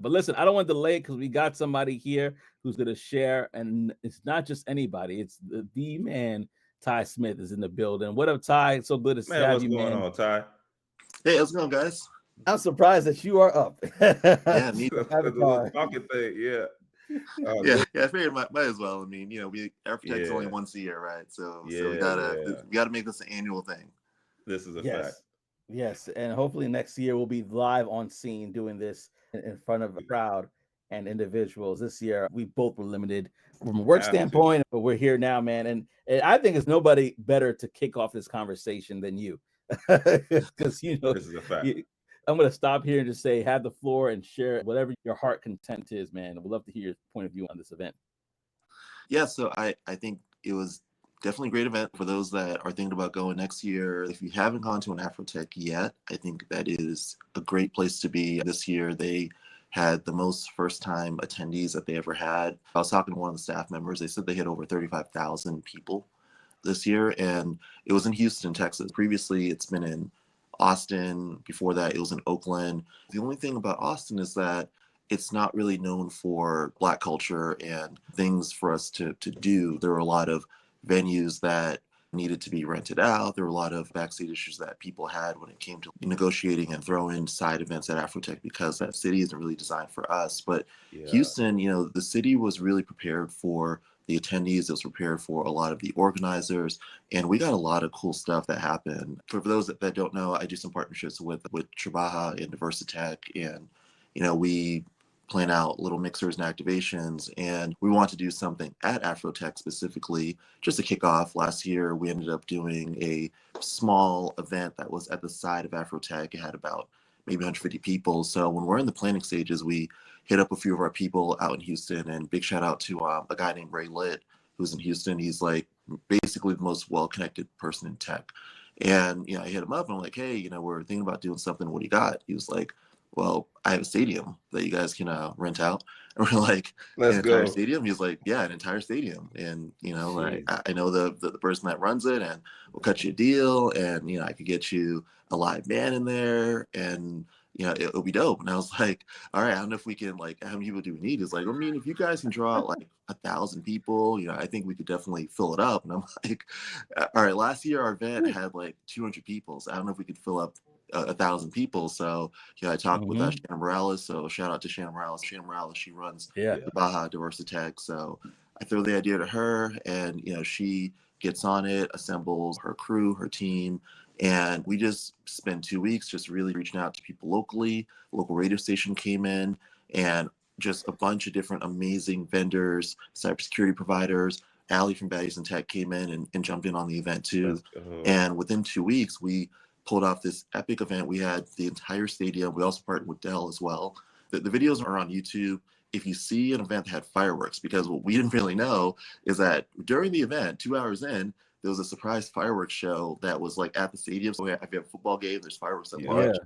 But listen, I don't want to delay because we got somebody here who's going to share, and it's not just anybody. It's the man, Ty Smith, is in the building. What up, Ty? So good to Man, have what's you, going man. on, Ty? Hey, how's it going, guys? I'm surprised that you are up. Yeah, me. The little Avatar. talking thing, yeah. Yeah, Good. yeah. I figured might as well. I mean, we Afrotech's only Yeah, once a year, right? So yeah, yeah. we gotta make this an annual thing. This is a fact. Yes, yes, and hopefully next year we'll be live on scene doing this in front of a crowd and individuals. This year we both were limited from a work Have to. standpoint, but we're here now, man. And I think it's nobody better to kick off this conversation than you, because This is a fact. I'm going to stop here and just say, have the floor and share whatever your heart content is, man. We'd love to hear your point of view on this event. Yeah, so I think it was definitely a great event for those that are thinking about going next year. If you haven't gone to an Afrotech yet, I think that is a great place to be. This year they had the most first-time attendees that they ever had. I was talking to one of the staff members. They said they had over 35,000 people this year, and it was in Houston, Texas. Previously, it's been in Austin. Before that, it was in Oakland. The only thing about Austin is that it's not really known for Black culture and things for us to do. There were a lot of venues that needed to be rented out. There were a lot of backstage issues that people had when it came to negotiating and throwing side events at Afrotech because that city isn't really designed for us. But Yeah. Houston, the city was really prepared for the attendees. It was prepared for a lot of the organizers, and we got a lot of cool stuff that happened. For those that don't know, I do some partnerships with Trabaja and Diversitech, and we plan out little mixers and activations, and we want to do something at Afrotech specifically just to kick off. Last year we ended up doing a small event that was at the side of Afrotech. It had about maybe 150 people. So when we're in the planning stages, we hit up a few of our people out in Houston, and big shout out to a guy named Ray Litt, who's in Houston. He's like basically the most well-connected person in tech. And I hit him up and I'm like, hey, we're thinking about doing something. What do you got? He was like, well, I have a stadium that you guys can rent out. And we're like, an Let's entire go. stadium? He's like, yeah, an entire stadium. And, Jeez. I know the person that runs it, and we'll cut you a deal, and, I could get you a live band in there, and, it'll be dope. And I was like, all right, I don't know if we can, like, how many people do we need? It's like, I mean, if you guys can draw out like 1,000 people, I think we could definitely fill it up. And I'm like, all right, last year our event had like 200 people. So I don't know if we could fill up 1,000 people. So I talked with Shannon Morales. So shout out to Shannon Morales. Shannon Morales, she runs Yeah. Yeah. the Baja Diversitech. So I throw the idea to her, and she gets on it, assembles her crew, her team, and we just spent 2 weeks just really reaching out to people locally. Local radio station came in, and just a bunch of different amazing vendors, cybersecurity providers. Allie from Baddies and Tech came in and jumped in on the event too. Let's go. And within 2 weeks, we pulled off this epic event. We had the entire stadium. We also partnered with Dell as well. The videos are on YouTube. If you see an event that had fireworks, because what we didn't really know is that during the event, 2 hours in, there was a surprise fireworks show that was like at the stadium. So if you have a football game, there's fireworks at Yeah. lunch.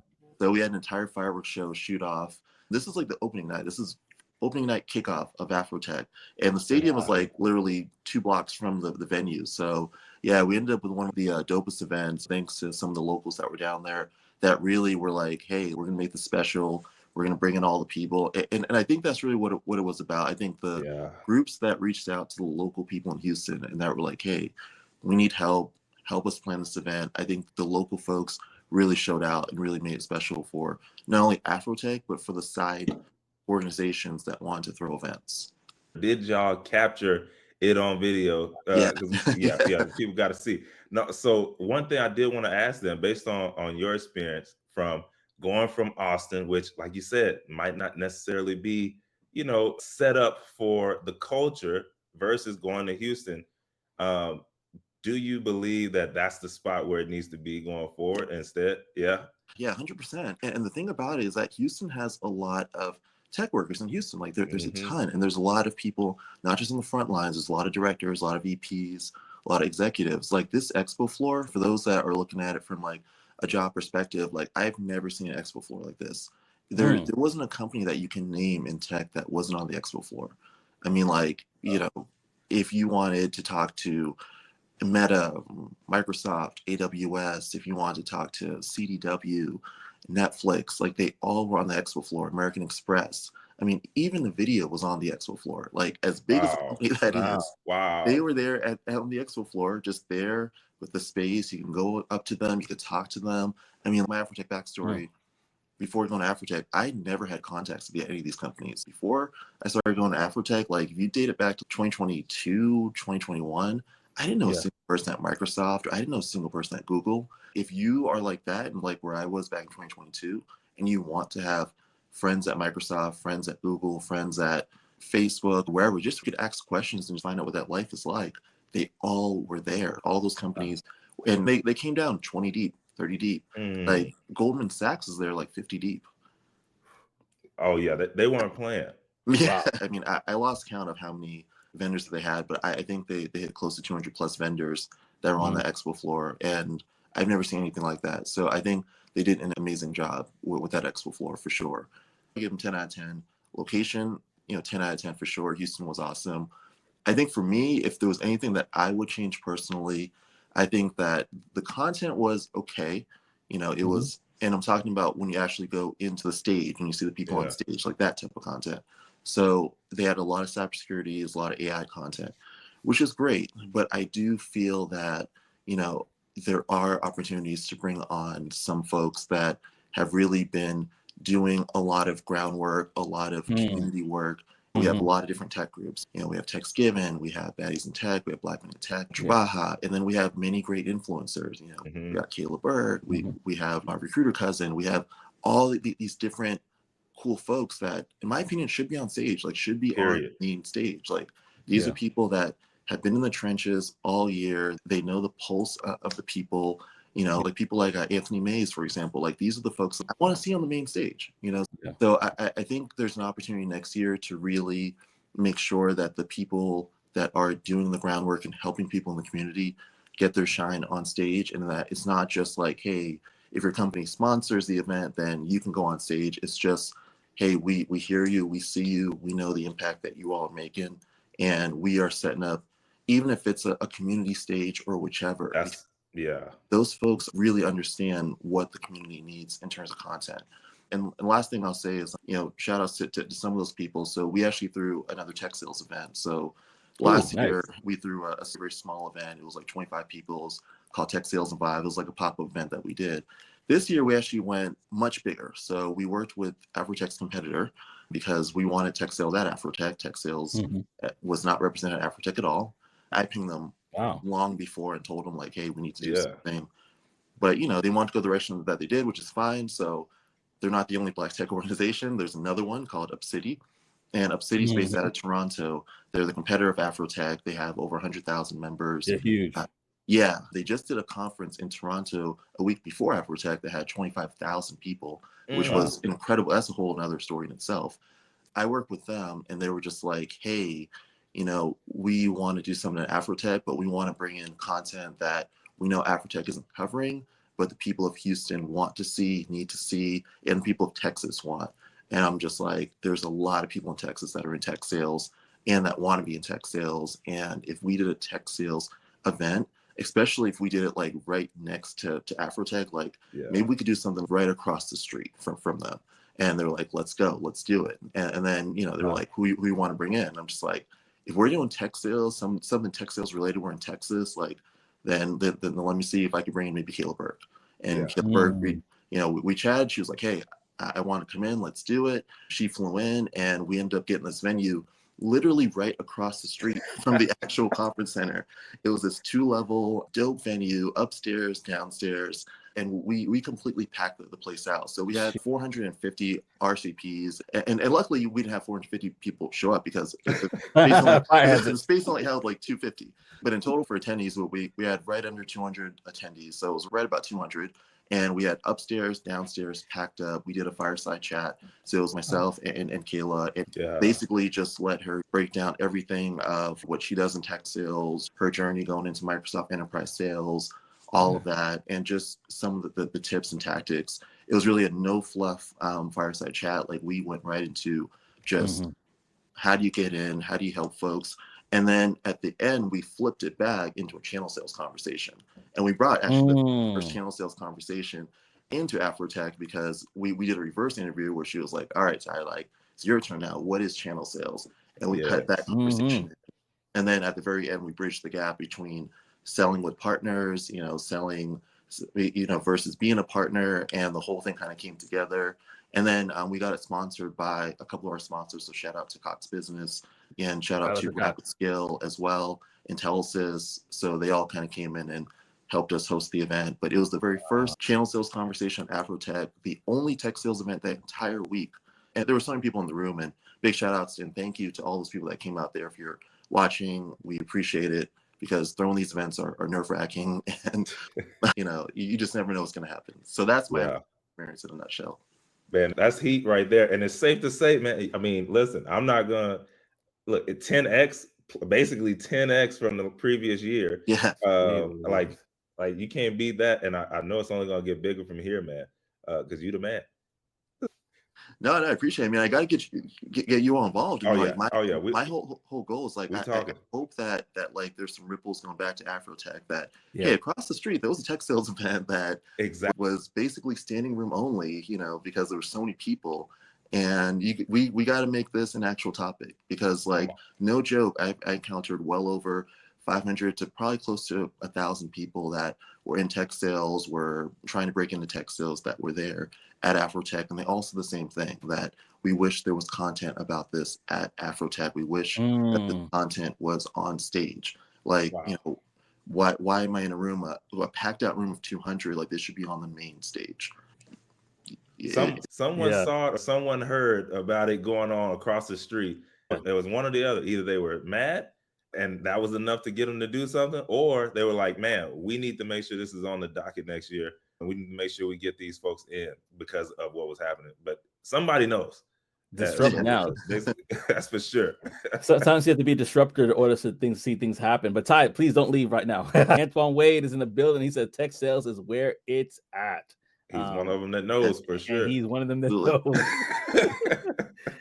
So we had an entire fireworks show shoot off. This is like the opening night. This is opening night kickoff of Afrotech. And the stadium was like literally 2 blocks from the venue. So yeah, we ended up with one of the dopest events, thanks to some of the locals that were down there that really were like, hey, we're going to make this special. We're going to bring in all the people. And I think that's really what it was about. I think the Yeah. groups that reached out to the local people in Houston and that were like, hey, we need help us plan this event. I think the local folks really showed out and really made it special for not only Afrotech, but for the side organizations that want to throw events. Did y'all capture it on video? Yeah. 'Cause yeah, people got to see. No, so one thing I did want to ask them, based on your experience from going from Austin, which, like you said, might not necessarily be, set up for the culture versus going to Houston. Um, do you believe that that's the spot where it needs to be going forward instead? Yeah. Yeah, 100%. And the thing about it is that Houston has a lot of tech workers in Houston. Like there's a ton, and there's a lot of people, not just on the front lines. There's a lot of directors, a lot of VPs, a lot of executives. Like this expo floor, for those that are looking at it from like a job perspective, like I've never seen an expo floor like this. There wasn't a company that you can name in tech that wasn't on the expo floor. I mean, like, if you wanted to talk to Meta, Microsoft, AWS, if you want to talk to CDW, Netflix, like they all were on the expo floor, American Express. I mean, even the video was on the expo floor. Like, as big as the Wow. company that Wow. is, they Wow. were there on the expo floor, just there with the space. You can go up to them, you could talk to them. I mean, my Afrotech backstory, before going to Afrotech, I never had contacts with any of these companies. Before I started going to Afrotech, like if you date it back to 2022, 2021, I didn't know a Yeah. single person at Microsoft. I didn't know a single person at Google. If you are like that, and like where I was back in 2022, and you want to have friends at Microsoft, friends at Google, friends at Facebook, wherever, just could ask questions and find out what that life is like. They all were there, all those companies. And they came down 20 deep, 30 deep. Mm. Like Goldman Sachs is there like 50 deep. Oh yeah, they weren't playing. Yeah, Wow. I mean, I lost count of how many vendors they had, but I think they had close to 200 plus vendors that were on the expo floor, and I've never seen anything like that. So I think they did an amazing job with that expo floor for sure. I give them 10 out of 10. Location, 10 out of 10 for sure. Houston was awesome. I think for me, if there was anything that I would change personally, I think that the content was okay. It was, and I'm talking about when you actually go into the stage, when you see the people on Yeah. stage, like that type of content. So they had a lot of cybersecurity, there's a lot of AI content, which is great. But I do feel that, there are opportunities to bring on some folks that have really been doing a lot of groundwork, a lot of community work. We have a lot of different tech groups. We have Techsgiven, we have Baddies in Tech, we have Black Men in Tech, Trabaja, and then we have many great influencers. We got Caleb Bird, we have our recruiter cousin, we have all these different cool folks that, in my opinion, should be on stage, like should be on Period. the main stage. Like these are people that have been in the trenches all year. They know the pulse of the people. Like people like Anthony Mays, for example. Like these are the folks I want to see on the main stage. So I think there's an opportunity next year to really make sure that the people that are doing the groundwork and helping people in the community get their shine on stage, and that it's not just like, hey, if your company sponsors the event, then you can go on stage. It's just, hey, we hear you, we see you, we know the impact that you all are making, and we are setting up, even if it's a community stage or whichever. That's Those folks really understand what the community needs in terms of content. And last thing I'll say is, shout outs to some of those people. So we actually threw another tech sales event. So last year we threw a very small event. It was like 25 people. It was called Tech Sales and Vibe. It was like a pop-up event that we did. This year we actually went much bigger. So we worked with Afrotech's competitor because we wanted tech sales at Afrotech. Tech sales was not represented at Afrotech at all. I pinged them long before and told them like, hey, we need to do something. But they want to go the direction that they did, which is fine. So they're not the only Black tech organization. There's another one called UpCity, and UpCity is based out of Toronto. They're the competitor of Afrotech. They have over 100,000 members. They're huge. Yeah, they just did a conference in Toronto a week before Afrotech that had 25,000 people, which was incredible. That's a whole other story in itself. I worked with them, and they were just like, hey, we want to do something at Afrotech, but we want to bring in content that we know Afrotech isn't covering, but the people of Houston want to see, need to see, and people of Texas want. And I'm just like, there's a lot of people in Texas that are in tech sales and that want to be in tech sales. And if we did a tech sales event, especially if we did it like right next to Afrotech, like maybe we could do something right across the street from them. And they're like, let's go, let's do it. And then, they're like, who you want to bring in? And I'm just like, if we're doing tech sales, something tech sales related, we're in Texas, like, then let me see if I can bring in maybe Caleb Berg. And Caleb Berg, we chatted. She was like, hey, I want to come in, let's do it. She flew in, and we ended up getting this venue literally right across the street from the actual conference center. It was this 2-level dope venue, upstairs, downstairs, and we completely packed the place out. So we had 450 RCPs, and luckily we didn't have 450 people show up because the space only held like 250. But in total for attendees, we had right under 200 attendees, so it was right about 200. And we had upstairs, downstairs, packed up. We did a fireside chat. So it was myself and Kayla, and basically just let her break down everything of what she does in tech sales, her journey going into Microsoft Enterprise sales, all of that, and just some of the tips and tactics. It was really a no fluff fireside chat. Like we went right into just how do you get in? How do you help folks? And then at the end, we flipped it back into a channel sales conversation. And we brought actually the first channel sales conversation into Afrotech because we did a reverse interview where she was like, all right, Ty, like, it's your turn now. What is channel sales? And we Yeah. cut that conversation. And then at the very end, we bridged the gap between selling with partners, selling, versus being a partner, and the whole thing kind of came together. And then we got it sponsored by a couple of our sponsors. So shout out to Cox Business and shout out to Rapid Scale as well, Intellisys. So they all kind of came in and helped us host the event. But it was the very first channel sales conversation at Afrotech, the only tech sales event that entire week. And there were so many people in the room, and big shout outs and thank you to all those people that came out there. If you're watching, we appreciate it, because throwing these events are nerve-wracking, and you just never know what's going to happen. So that's my experience in a nutshell. Man, that's heat right there. And it's safe to say, man, I mean, listen, I'm not gonna look at 10x, basically 10x from the previous year. Yeah. Like you can't beat that. And I know it's only gonna get bigger from here, man, because you the man. No, I appreciate it. I mean, I got to get you all involved. And my whole goal is like, I hope that like there's some ripples going back to Afrotech, that hey, across the street there was a tech sales event that was basically standing room only, because there were so many people, and we got to make this an actual topic, because like no joke, I encountered well over 500 to probably close to 1,000 people that were in tech sales, were trying to break into tech sales, that were there at Afrotech. And they all said the same thing, that we wish there was content about this at Afrotech. We wish that the content was on stage. Like, why am I in a room, a packed out room of 200? Like, this should be on the main stage. Someone saw it or someone heard about it going on across the street. It was one or the other. Either they were mad and that was enough to get them to do something, or they were like, man, we need to make sure this is on the docket next year, and we need to make sure we get these folks in because of what was happening. But somebody knows. Disrupt now. That's for sure. Sometimes you have to be a disruptor in order to see things happen. But Ty, please don't leave right now. Antoine Wade is in the building. He said tech sales is where it's at. He's one of them that knows for sure. He's one of them that knows.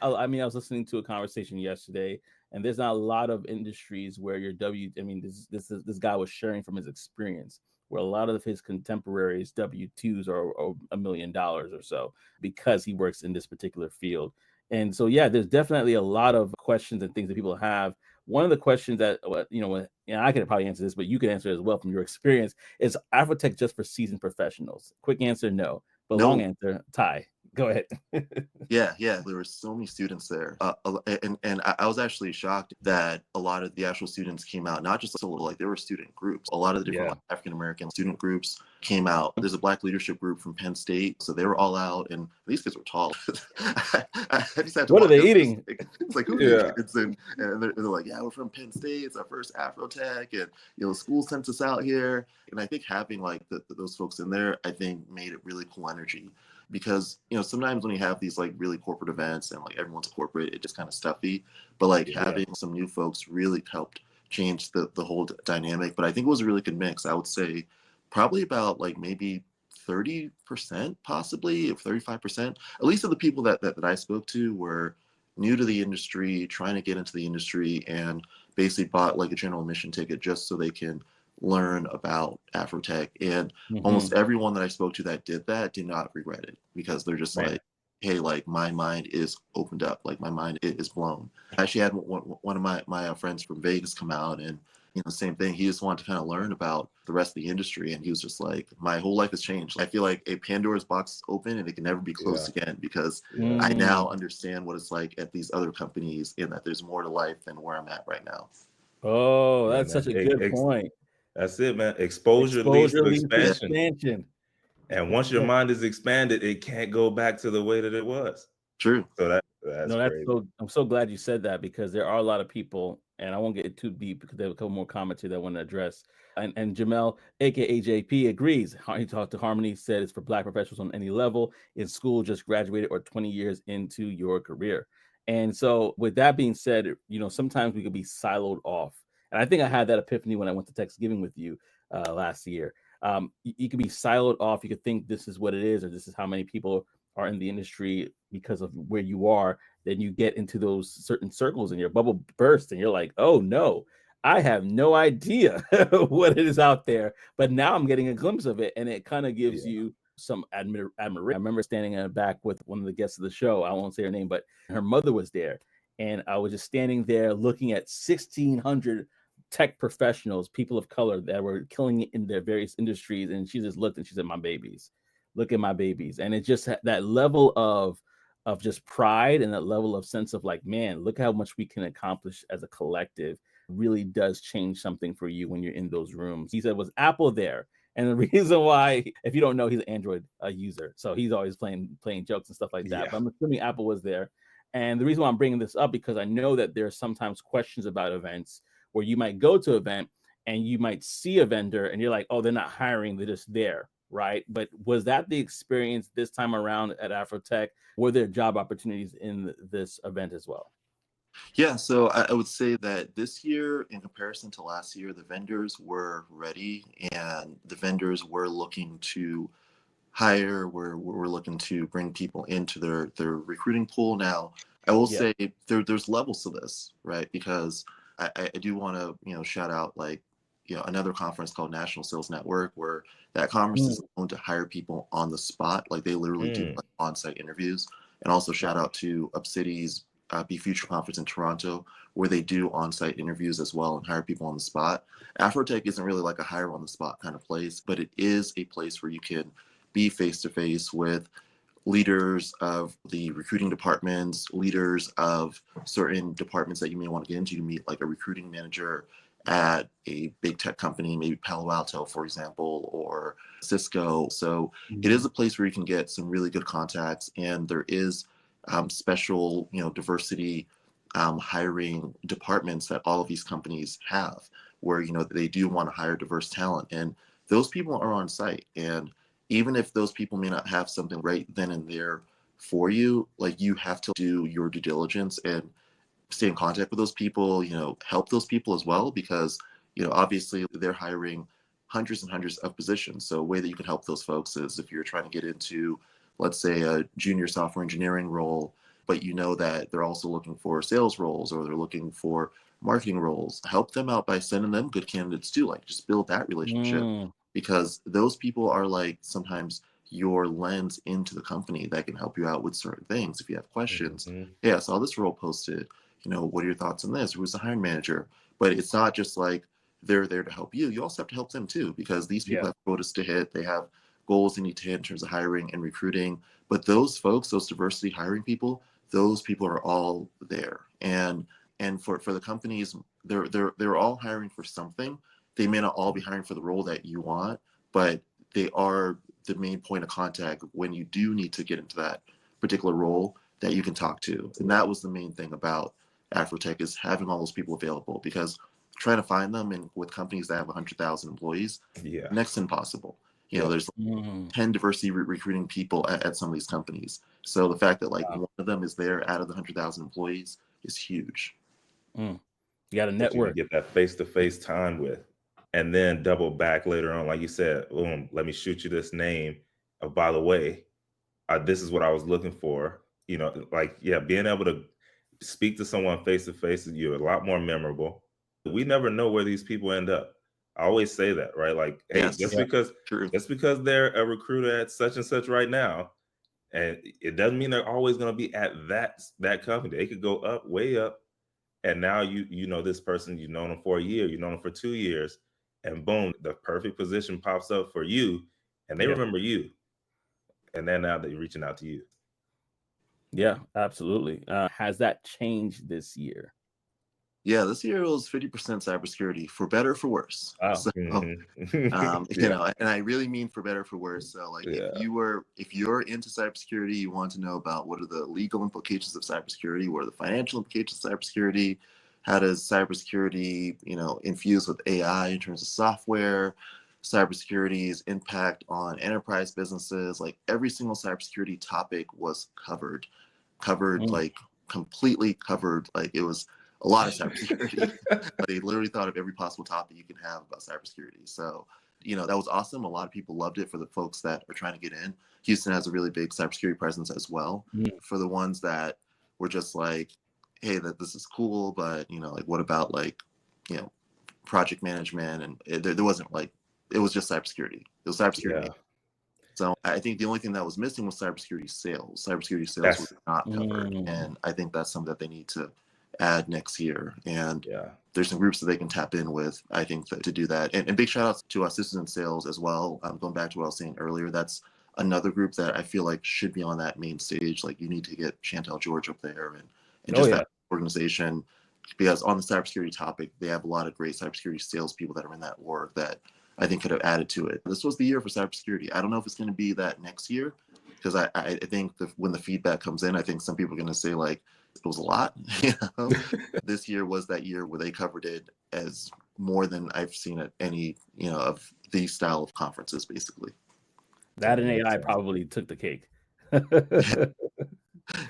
I was listening to a conversation yesterday, and there's not a lot of industries where this guy was sharing from his experience, where a lot of his contemporaries W-2s are $1 million or so because he works in this particular field. And so, there's definitely a lot of questions and things that people have. One of the questions that, I could probably answer this, but you can answer it as well from your experience, is Afrotech just for seasoned professionals? Quick answer, no. But long answer, Ty, go ahead. Yeah. There were so many students there. And I was actually shocked that a lot of the actual students came out, not just like there were student groups. A lot of the different African-American student groups came out. There's a Black leadership group from Penn State. So they were all out, and these kids were tall. I just had to what are they eating? It's like, who are these kids? And they're like, we're from Penn State. It's our first Afrotech. And, the school sent us out here. And I think having like those folks in there, I think made it really cool energy. Because sometimes when you have these like really corporate events and like everyone's corporate, it's just kind of stuffy. But like having some new folks really helped change the whole dynamic. But I think it was a really good mix. I would say probably about like maybe 30%, possibly, or 35%. At least of the people that I spoke to were new to the industry, trying to get into the industry, and basically bought like a general admission ticket just so they can learn about Afrotech. And almost everyone that I spoke to that did that did not regret it, because they're just like, hey, like my mind is opened up, like my mind is blown. I actually had one of my friends from Vegas come out, and same thing. He just wanted to kind of learn about the rest of the industry, and he was just like, my whole life has changed. I feel like a Pandora's box is open and it can never be closed again, because I now understand what it's like at these other companies, and that there's more to life than where I'm at right now. Oh, that's such a good point. That's it, man. Exposure leads to expansion. And once your mind is expanded, it can't go back to the way that it was. True. So that's crazy. I'm so glad you said that, because there are a lot of people, and I won't get too deep because there are a couple more comments here that I want to address. And Jamel, aka JP, agrees. He talked to Harmony, said it's for Black professionals on any level, in school, just graduated, or 20 years into your career. And so with that being said, sometimes we could be siloed off. And I think I had that epiphany when I went to Thanksgiving with you last year. You could be siloed off. You could think this is what it is, or this is how many people are in the industry because of where you are. Then you get into those certain circles and your bubble bursts, and you're like, oh no, I have no idea what it is out there. But now I'm getting a glimpse of it, and it kind of gives you some admiration. I remember standing in the back with one of the guests of the show. I won't say her name, but her mother was there. And I was just standing there looking at 1,600 tech professionals, people of color that were killing it in their various industries. And she just looked and she said, my babies, look at my babies. And it just that level of just pride and that level of sense of like, man, look how much we can accomplish as a collective really does change something for you when you're in those rooms. He said, was Apple there? And the reason why, if you don't know, he's an Android user. So he's always playing jokes and stuff like that. Yeah. But I'm assuming Apple was there. And the reason why I'm bringing this up, because I know that there are sometimes questions about events where you might go to an event and you might see a vendor and you're like, oh, they're not hiring, they're just there, right? But was that the experience this time around at Afrotech? Were there job opportunities in this event as well? Yeah, so I would say that this year, in comparison to last year, the vendors were ready and the vendors were looking to hire, we're looking to bring people into their recruiting pool. Now, I will say there's levels to this, right? Because I do want to, shout out like, another conference called National Sales Network, where that conference is known to hire people on the spot. Like they literally do like on-site interviews. And also shout out to UpCity's Be Future Conference in Toronto, where they do on-site interviews as well and hire people on the spot. Afrotech isn't really like a hire on the spot kind of place, but it is a place where you can be face-to-face with leaders of the recruiting departments, leaders of certain departments that you may want to get into. You meet like a recruiting manager at a big tech company, maybe Palo Alto, for example, or Cisco. So it is a place where you can get some really good contacts, and there is special, diversity hiring departments that all of these companies have, where they do want to hire diverse talent, and those people are on site. And even if those people may not have something right then and there for you, like you have to do your due diligence and stay in contact with those people, help those people as well, because, obviously they're hiring hundreds and hundreds of positions. So a way that you can help those folks is if you're trying to get into, let's say, a junior software engineering role, but you know that they're also looking for sales roles or they're looking for marketing roles, help them out by sending them good candidates too. Like just build that relationship, because those people are like sometimes your lens into the company that can help you out with certain things. If you have questions, hey, I saw this role posted, what are your thoughts on this? Who's the hiring manager? But it's not just like they're there to help you. You also have to help them too, because these people have quotas to hit. They have goals they need to hit in terms of hiring and recruiting. But those folks, those diversity hiring people, those people are all there. And for the companies, they're all hiring for something. They may not all be hiring for the role that you want, but they are the main point of contact when you do need to get into that particular role that you can talk to. And that was the main thing about Afrotech, is having all those people available, because trying to find them and with companies that have 100,000 employees, next to impossible. There's 10 diversity recruiting people at some of these companies. So the fact that like one of them is there out of the 100,000 employees is huge. You got a That network. you can get that face-to-face time with, and then double back later on, like you said, boom, let me shoot you this name. By the way, this is what I was looking for. Being able to speak to someone face to face, you're a lot more memorable. We never know where these people end up. I always say that, right? Like, hey, just because they're a recruiter at such and such right now, and it doesn't mean they're always going to be at that company. They could go up, way up, and now you know this person, you've known them for a year, you've known them for 2 years, and boom, the perfect position pops up for you, and they remember you, and then now they're reaching out to you. Yeah, absolutely. Has that changed this year? Yeah, this year it was 50% cybersecurity, for better or for worse. Wow. So, and I really mean for better or for worse. So like if you're into cybersecurity, you want to know about what are the legal implications of cybersecurity, what are the financial implications of cybersecurity, how does cybersecurity, infuse with AI in terms of software, cybersecurity's impact on enterprise businesses, like every single cybersecurity topic was covered, like completely covered. Like it was a lot of cybersecurity. They literally thought of every possible topic you can have about cybersecurity. So, that was awesome. A lot of people loved it. For the folks that are trying to get in, Houston has a really big cybersecurity presence as well. For the ones that were just like, hey, that this is cool, but like what about like, project management? And there wasn't like, it was just cybersecurity. It was cybersecurity. So I think the only thing that was missing was cybersecurity sales. Cybersecurity sales That's was not covered. And I think that's something that they need to add next year. And yeah. there's some groups that they can tap in with, I think, to do that. And big shout outs to our citizen sales as well. Going back to what I was saying earlier, that's another group that I feel like should be on that main stage. Like you need to get Chantel George up there and just that organization, because on the cybersecurity topic, they have a lot of great cybersecurity salespeople that are in that org that I think could have added to it. This was the year for cybersecurity. I don't know if it's going to be that next year, because I think when the feedback comes in, I think some people are going to say like it was a lot. This year was that year where they covered it as more than I've seen at any of these style of conferences, basically. That and AI probably took the cake.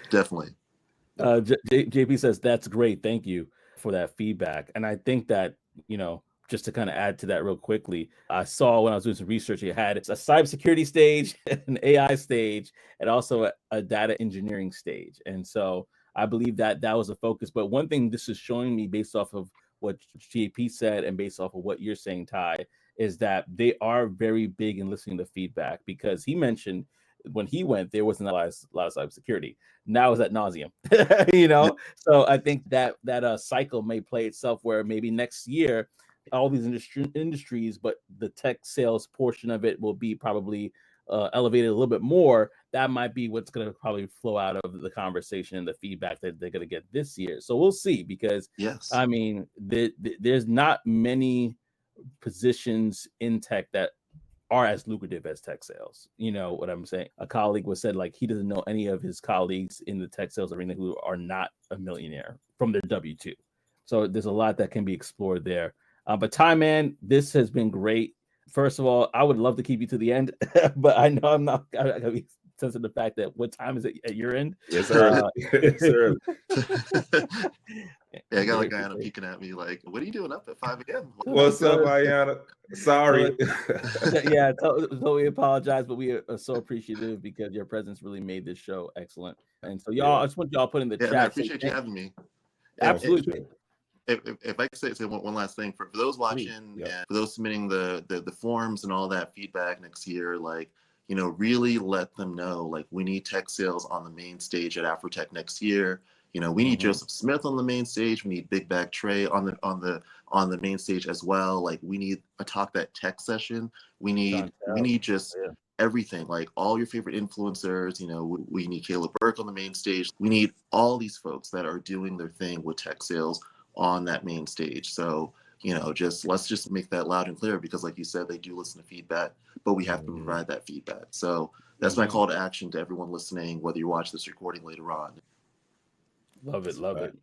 Definitely. JP says that's great. Thank you for that feedback. And I think that just to kind of add to that real quickly, I saw when I was doing some research, it had a cybersecurity stage, an AI stage, and also a data engineering stage. And so I believe that was a focus. But one thing this is showing me based off of what JP said and based off of what you're saying, Ty, is that they are very big in listening to feedback, because he mentioned when he went, there wasn't a lot of cybersecurity. Now it's ad nauseum, So I think that cycle may play itself where maybe next year, all these industries, but the tech sales portion of it will be probably elevated a little bit more. That might be what's going to probably flow out of the conversation and the feedback that they're going to get this year. So we'll see, because I mean, there's not many positions in tech that are as lucrative as tech sales. You know what I'm saying? A colleague was said like he doesn't know any of his colleagues in the tech sales arena who are not a millionaire from their W-2. So there's a lot that can be explored there. But Ty, man, this has been great. First of all, I would love to keep you to the end, but I know I'm not. I gotta be sensitive to the fact that what time is it at your end? It's early. It's early. Yeah, I got a Guyana peeking at me like, what are you doing up at 5 a.m.? What's up, Ayana? Sorry. So we apologize, but we are so appreciative because your presence really made this show excellent. And so y'all, I just want y'all put in the chat. I appreciate you having me. Absolutely. If I could say one last thing for those watching and for those submitting the forms and all that feedback next year, like, really let them know, like, we need tech sales on the main stage at Afrotech next year. We need Joseph Smith on the main stage. We need Big Bag Trey on the main stage as well. Like, we need a Talk That Tech session. We need just everything, like all your favorite influencers. We need Caleb Burke on the main stage. We need all these folks that are doing their thing with tech sales on that main stage. So let's just make that loud and clear, because like you said, they do listen to feedback, but we have to provide that feedback. So that's my call to action to everyone listening, whether you watch this recording later on. Love it.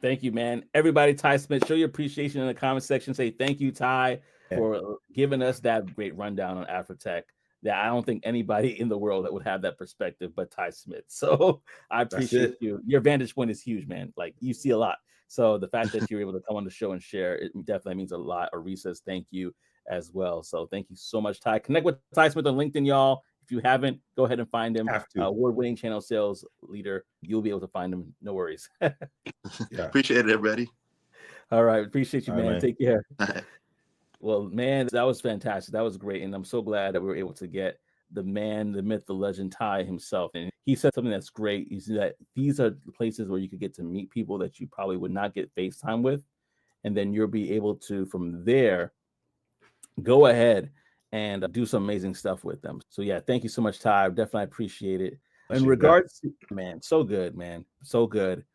Thank you, man. Everybody, Ty Smith, show your appreciation in the comment section. Say thank you, Ty, for giving us that great rundown on Afrotech. That I don't think anybody in the world that would have that perspective but Ty Smith. So I appreciate you. Your vantage point is huge, man. Like, you see a lot. So the fact that you're able to come on the show and share, it definitely means a lot. Arisa's thank you as well. So thank you so much, Ty. Connect with Ty Smith on LinkedIn, y'all. If you haven't, go ahead and find him. Award-winning channel sales leader. You'll be able to find him. No worries. Appreciate it, everybody. All right. Appreciate you, man. Take care. Well, man, that was fantastic. That was great. And I'm so glad that we were able to get the man, the myth, the legend, Ty himself. And he said something that's great. He said that these are places where you could get to meet people that you probably would not get FaceTime with. And then you'll be able to, from there, go ahead and do some amazing stuff with them. So yeah, thank you so much, Ty. Definitely appreciate it. In regards to, man, so good, man. So good.